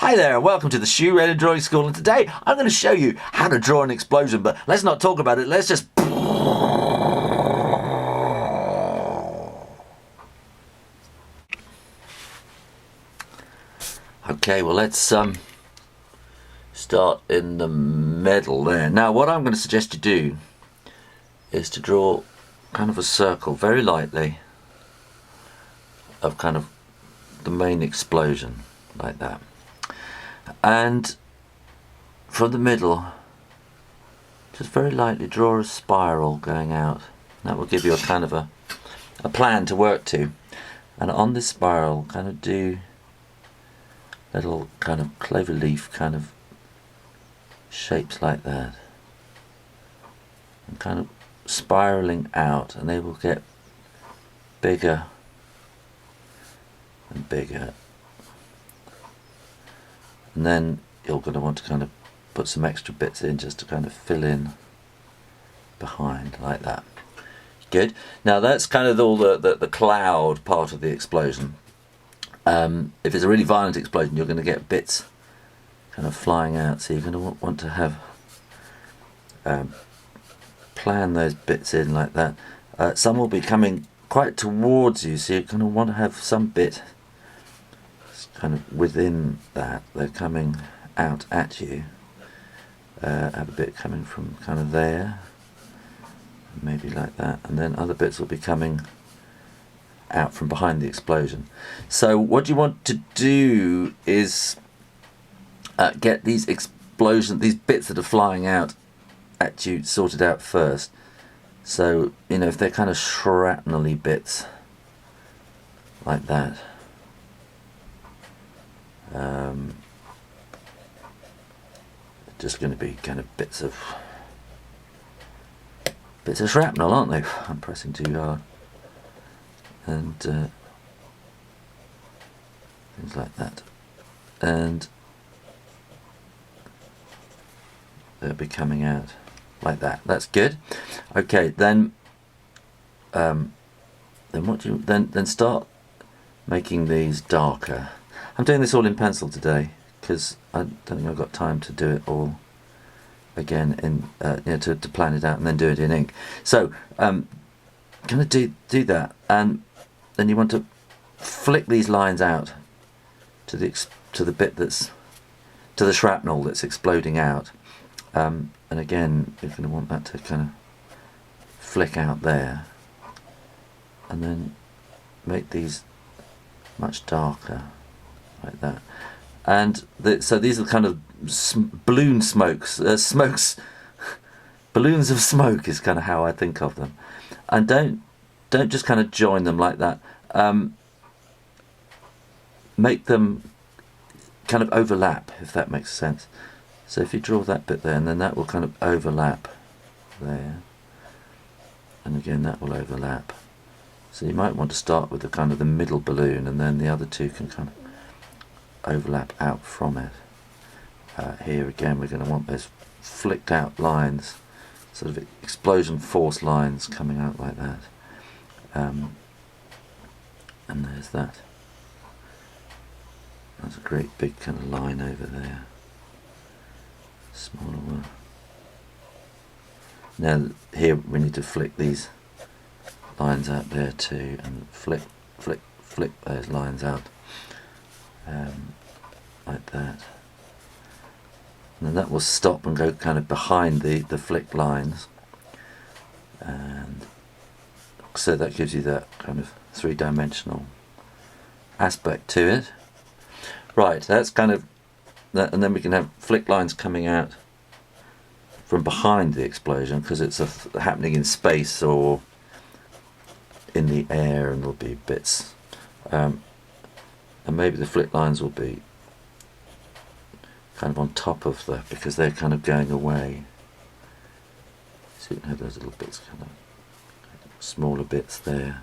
Hi there, welcome to the Shoo Rayner Drawing School, and today I'm going to show you how to draw an explosion, but let's not talk about it, let's just... Okay, well let's start in the middle there. Now what I'm going to suggest you do is to draw kind of a circle very lightly of kind of the main explosion, like that. And from the middle, just very lightly draw a spiral going out. That will give you a kind of a plan to work to. And on this spiral, kind of do little kind of clover leaf kind of shapes like that. And kind of spiraling out, and they will get bigger and bigger. And then you're going to want to kind of put some extra bits in just to kind of fill in behind, like that. Good. Now that's kind of all the cloud part of the explosion. If it's a really violent explosion, you're going to get bits kind of flying out, so you're going to want to have plan those bits in like that. Some will be coming quite towards you, so you're going to want to have some bit kind of within that. They're coming out at you. Have a bit coming from kind of there, maybe like that, and then other bits will be coming out from behind the explosion. So what you want to do is get these these bits that are flying out at you sorted out first. So, you know, if they're kind of shrapnel-y bits like that, just going to be kind of bits of shrapnel, aren't they? I'm pressing too hard, and things like that, and they'll be coming out like that. That's good. Okay, then what do you then start making these darker. I'm doing this all in pencil today because I don't think I've got time to do it all again in to plan it out and then do it in ink. So kind of do that, and then you want to flick these lines out to the bit that's to the shrapnel that's exploding out, and again you're going to want that to kind of flick out there, and then make these much darker like that. And so these are kind of balloon smokes, balloons of smoke is kind of how I think of them. And don't just kind of join them like that. Make them kind of overlap, if that makes sense. So if you draw that bit there, and then that will kind of overlap there, and again that will overlap. So you might want to start with the kind of the middle balloon, and then the other two can kind of overlap out from it. Here again we're going to want those flicked out lines, sort of explosion force lines coming out like that. And there's that. That's a great big kind of line over there. Smaller one. Now here we need to flick these lines out there too, and flick those lines out like that. And then that will stop and go kind of behind the flicked lines, and so that gives you that kind of three-dimensional aspect to it. Right, that's kind of that, and then we can have flick lines coming out from behind the explosion because it's happening in space or in the air, and there'll be bits, and maybe the flick lines will be kind of on top of because they're kind of going away. So you can have those little bits, kind of smaller bits there,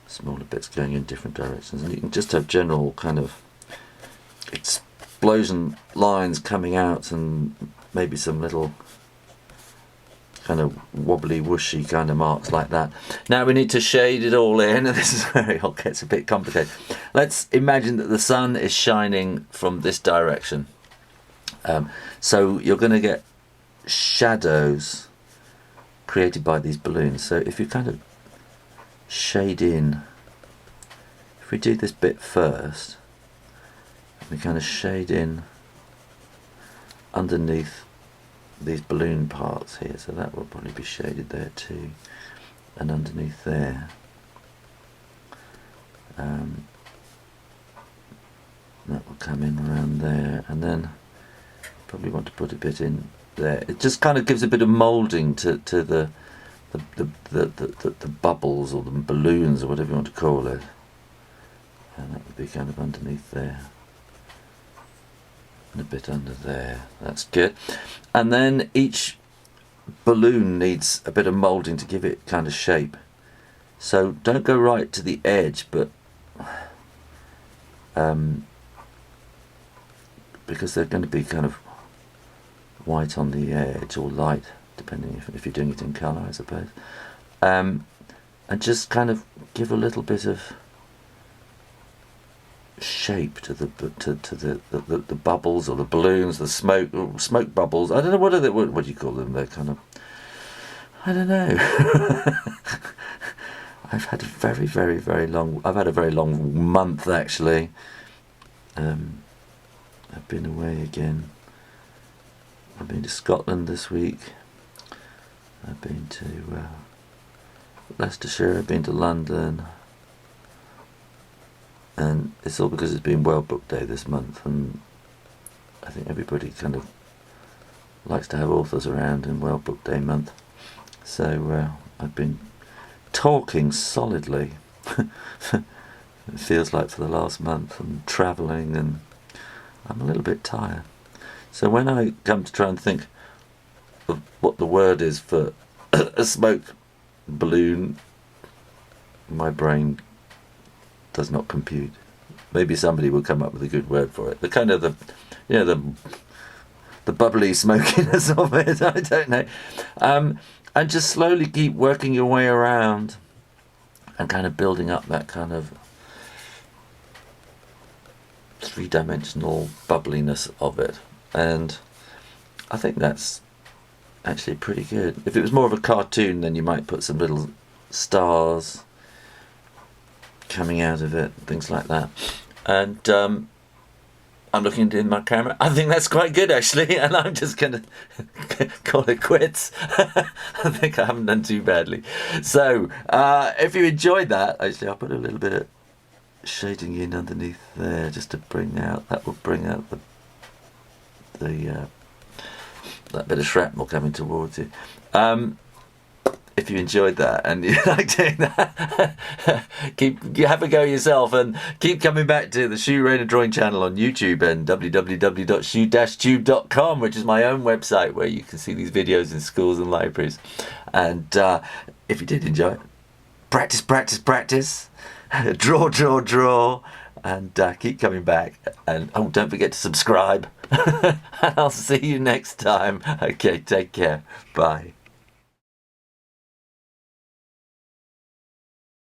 smaller bits going in different directions, and you can just have general kind of explosion lines coming out, and maybe some little kind of wobbly, whooshy kind of marks like that. Now we need to shade it all in, and this is where it all gets a bit complicated. Let's imagine that the sun is shining from this direction. So you're going to get shadows created by these balloons. So if you kind of shade in, if we do this bit first, we kind of shade in underneath these balloon parts here, so that will probably be shaded there too, and underneath there. That will come in around there, and then probably want to put a bit in there. It just kind of gives a bit of moulding to the bubbles or the balloons or whatever you want to call it, and that would be kind of underneath there and a bit under there. That's good. And then each balloon needs a bit of moulding to give it kind of shape, so don't go right to the edge, but because they're going to be kind of white on the edge, or light, depending if you're doing it in colour, I suppose. And just kind of give a little bit of shape to the bubbles or the balloons, the smoke bubbles. I don't know, what are they? What do you call them? They're kind of, I don't know. I've had a very long month actually. I've been away again. I've been to Scotland this week. I've been to Leicestershire. I've been to London, and it's all because it's been World Book Day this month, and I think everybody kind of likes to have authors around in World Book Day month. So I've been talking solidly. It feels like for the last month, and travelling, and I'm a little bit tired. So when I come to try and think of what the word is for a smoke balloon, my brain does not compute. Maybe somebody will come up with a good word for it. The kind of the bubbly smokiness of it, I don't know. And just slowly keep working your way around and kind of building up that kind of three-dimensional bubbliness of it. And I think that's actually pretty good. If it was more of a cartoon, then you might put some little stars coming out of it, things like that. And I'm looking in my camera. I think that's quite good actually, and I'm just going to call it quits. I think I haven't done too badly. So if you enjoyed that, actually I'll put a little bit of shading in underneath there just to bring out, that will bring out the that bit of shrapnel coming towards you. If you enjoyed that and you like doing that, have a go yourself, and keep coming back to the Shoo Rayner drawing channel on YouTube and www.shoo-tube.com, which is my own website where you can see these videos in schools and libraries. And if you did enjoy it, practice, practice, practice, draw, and keep coming back. And oh, don't forget to subscribe. And I'll see you next time. Okay, take care. Bye.